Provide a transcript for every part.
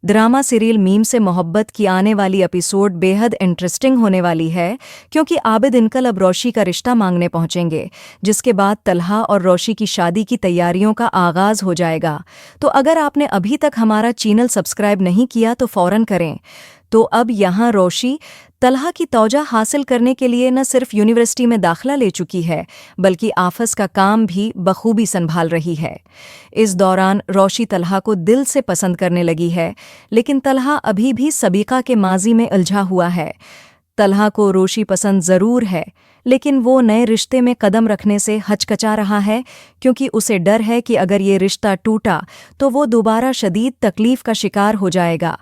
Drama serial meme से मोहब्बत की आने वाली एपिसोड बेहद इंटरेस्टिंग होने वाली है, क्योंकि आबिद इनकल अब रोशी का रिश्ता मांगने पहुंचेंगे, जिसके बाद तलहा और रोशी की शादी की तैयारियों का आगाज हो जाएगा। तो अगर आपने अभी तक हमारा चैनल सब्सक्राइब नहीं किया तो फौरन करें। तो अब यहाँ रोशी तलहा की तौजा हासिल करने के लिए न सिर्फ यूनिवर्सिटी में दाखिला ले चुकी है, बल्कि आफस का काम भी बखूबी संभाल रही है। इस दौरान रोशी तलहा को दिल से पसंद करने लगी है, लेकिन तलहा अभी भी सबीका के माजी में उलझा हुआ है। तलहा को रोशी पसंद ज़रूर है, लेकिन वो नए रिश्ते में कदम रखने से हचकचा रहा है, क्योंकि उसे डर है कि अगर ये रिश्ता टूटा तो वो दोबारा शदीद तकलीफ का शिकार हो जाएगा।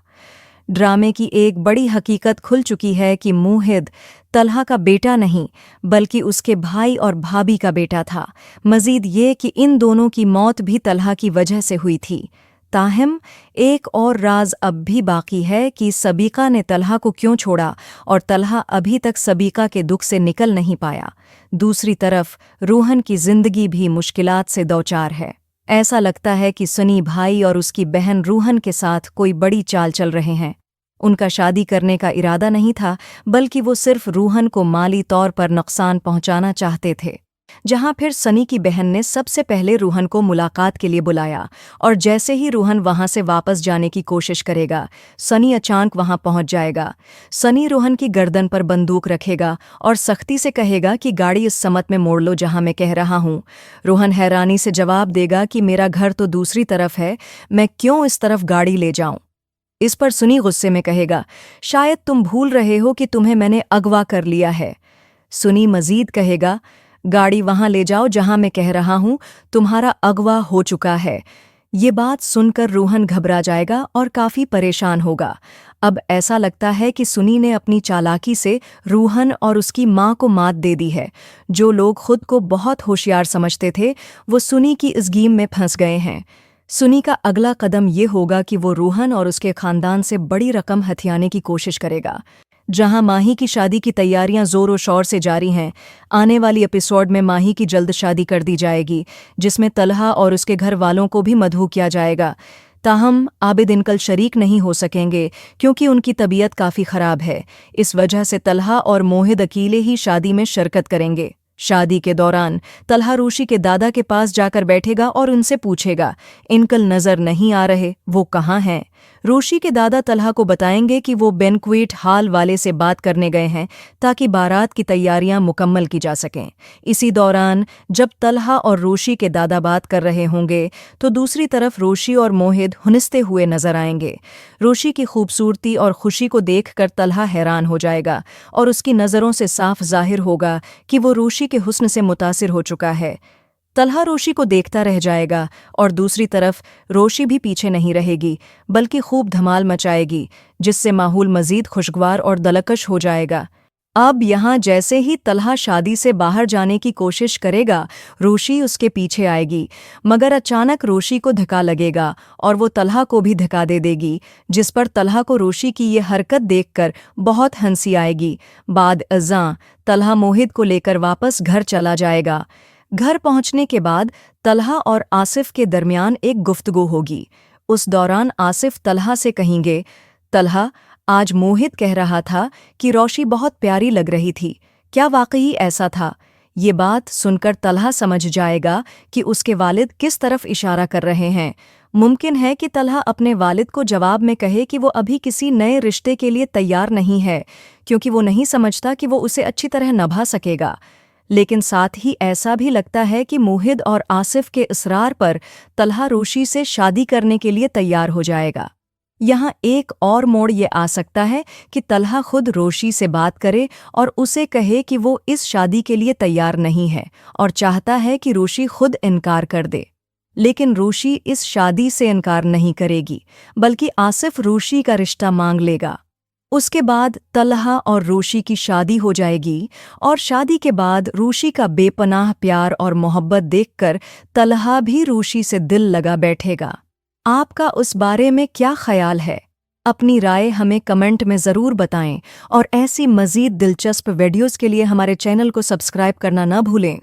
ड्रामे की एक बड़ी हकीकत खुल चुकी है कि मोहिद तलहा का बेटा नहीं, बल्कि उसके भाई और भाभी का बेटा था। मज़ीद ये कि इन दोनों की मौत भी तलहा की वजह से हुई थी। ताहम एक और राज अब भी बाकी है कि सबीका ने तलहा को क्यों छोड़ा, और तलहा अभी तक सबीका के दुख से निकल नहीं पाया। दूसरी तरफ रूहन की जिंदगी भी मुश्किलात से दौचार है। ऐसा लगता है कि सनी भाई और उसकी बहन रूहन के साथ कोई बड़ी चाल चल रहे हैं। उनका शादी करने का इरादा नहीं था, बल्कि वो सिर्फ रूहन को माली तौर पर नुकसान पहुंचाना चाहते थे। जहां फिर सनी की बहन ने सबसे पहले रूहन को मुलाकात के लिए बुलाया, और जैसे ही रूहन वहां से वापस जाने की कोशिश करेगा, सनी अचानक वहां पहुंच जाएगा। सनी रूहन की गर्दन पर बंदूक रखेगा और सख्ती से कहेगा कि गाड़ी इस समत में मोड़ लो जहां मैं कह रहा हूं। रूहन हैरानी से जवाब देगा कि मेरा घर तो दूसरी तरफ है, मैं क्यों इस तरफ गाड़ी ले जाऊं। इस पर सनी गुस्से में कहेगा, शायद तुम भूल रहे हो कि तुम्हें मैंने अगवा कर लिया है। सनी मजीद कहेगा, गाड़ी वहां ले जाओ जहां मैं कह रहा हूं, तुम्हारा अगवा हो चुका है। ये बात सुनकर रूहन घबरा जाएगा और काफी परेशान होगा। अब ऐसा लगता है कि सनी ने अपनी चालाकी से रूहन और उसकी मां को मात दे दी है। जो लोग खुद को बहुत होशियार समझते थे, वो सनी की इस गेम में फंस गए हैं। सनी का अगला कदम ये होगा कि वो रूहन और उसके खानदान से बड़ी रकम हथियाने की कोशिश करेगा। जहां माही की शादी की तैयारियां जोरों शोर से जारी हैं, आने वाली एपिसोड में माही की जल्द शादी कर दी जाएगी, जिसमें तलहा और उसके घर वालों को भी मदऊ किया जाएगा। ताहम आबिद इनकल शरीक नहीं हो सकेंगे, क्योंकि उनकी तबीयत काफ़ी ख़राब है। इस वजह से तलहा और मोहिद अकेले ही शादी में शिरकत करेंगे। शादी के दौरान तलहा रोशी के दादा के पास जाकर बैठेगा और उनसे पूछेगा, इनकल नज़र नहीं आ रहे, वो कहाँ हैं। रोशी के दादा तलहा को बताएंगे कि वो बैंक्वेट हॉल वाले से बात करने गए हैं, ताकि बारात की तैयारियां मुकम्मल की जा सकें। इसी दौरान जब तलहा और रोशी के दादा बात कर रहे होंगे, तो दूसरी तरफ रोशी और मोहिद हुनिस्ते हुए नजर आएंगे। रोशी की खूबसूरती और खुशी को देखकर तलहा हैरान हो जाएगा, और उसकी नज़रों से साफ जाहिर होगा कि वो रोशी के हुस्न से मुतासिर हो चुका है। तलहा रोशी को देखता रह जाएगा, और दूसरी तरफ रोशी भी पीछे नहीं रहेगी, बल्कि खूब धमाल मचाएगी, जिससे माहौल मजीद खुशगवार और दलकश हो जाएगा। अब यहाँ जैसे ही तलहा शादी से बाहर जाने की कोशिश करेगा, रोशी उसके पीछे आएगी, मगर अचानक रोशी को धक्का लगेगा और वो तलहा को भी धक्का दे देगी, जिस पर तलहा को रोशी की ये हरकत देखकर बहुत हंसी आएगी। बाद अज़ां तलहा मोहिद को लेकर वापस घर चला जाएगा। घर पहुंचने के बाद तलहा और आसिफ के दरमियान एक गुफ्तगू होगी। उस दौरान आसिफ तलहा से कहेंगे, तलहा, आज मोहित कह रहा था कि रोशी बहुत प्यारी लग रही थी, क्या वाकई ऐसा था। ये बात सुनकर तलहा समझ जाएगा कि उसके वालिद किस तरफ इशारा कर रहे हैं। मुमकिन है कि तलहा अपने वालिद को जवाब में कहे कि वो अभी किसी नए रिश्ते के लिए तैयार नहीं है, क्योंकि वो नहीं समझता कि वो उसे अच्छी तरह निभा सकेगा। लेकिन साथ ही ऐसा भी लगता है कि मोहिद और आसिफ के इसरार पर तलहा रोशी से शादी करने के लिए तैयार हो जाएगा। यहाँ एक और मोड़ ये आ सकता है कि तलहा खुद रोशी से बात करे और उसे कहे कि वो इस शादी के लिए तैयार नहीं है और चाहता है कि रोशी खुद इनकार कर दे। लेकिन रोशी इस शादी से इनकार नहीं करेगी, बल्कि आसिफ रोशी का रिश्ता मांग लेगा। उसके बाद तलहा और रोशी की शादी हो जाएगी, और शादी के बाद रोशी का बेपनाह प्यार और मोहब्बत देखकर तलहा भी रोशी से दिल लगा बैठेगा। आपका उस बारे में क्या ख्याल है? अपनी राय हमें कमेंट में ज़रूर बताएं, और ऐसी मज़ीद दिलचस्प वीडियोज़ के लिए हमारे चैनल को सब्सक्राइब करना न भूलें।